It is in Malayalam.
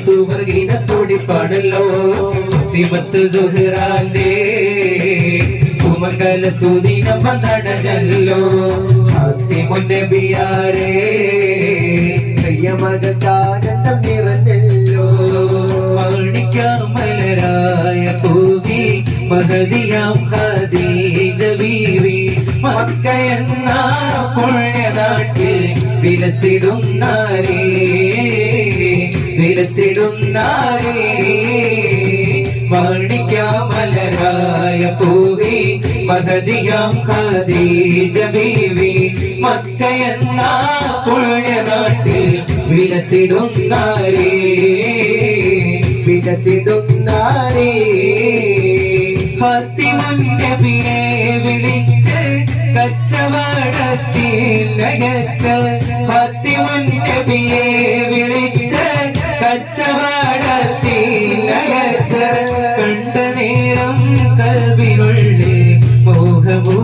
സുവർഗീനത്തോടിപ്പാടല്ലോ ഫാത്തിമത്ത് സുഹ്റാന്റെ സുമംഗല സുദിനം വന്നടഞ്ഞല്ലോ ഫാത്തിമുൻ നബിയാരേ പ്രിയമകാനന്ദം നിറഞ്ഞല്ലോ മാണിക്യമലരായ പൂവി മഹദിയാം ഖദീജ ബീവി മക്ക എന്ന പുണ്യനാട്ടിൽ വിലസിടുന്നാരേ മാണിക്യമലരായ പൂവി മഹദിയാം ഖദീജ ബീവി മക്ക എന്ന പുണ്യനാട്ടിൽ വിലസിടുന്നാരേ ഫാത്തിമുൻ നബിയെ വിളിച്ച് കച്ചവടത്തിൽ നഗച്ച് ഫാത്തിമുൻ നബിയെ വിളിച്ച് കച്ചവടത്തിൽ നഗച്ച് കണ്ട നേരം കൽവിനുള്ളിൽ മോഹമൂ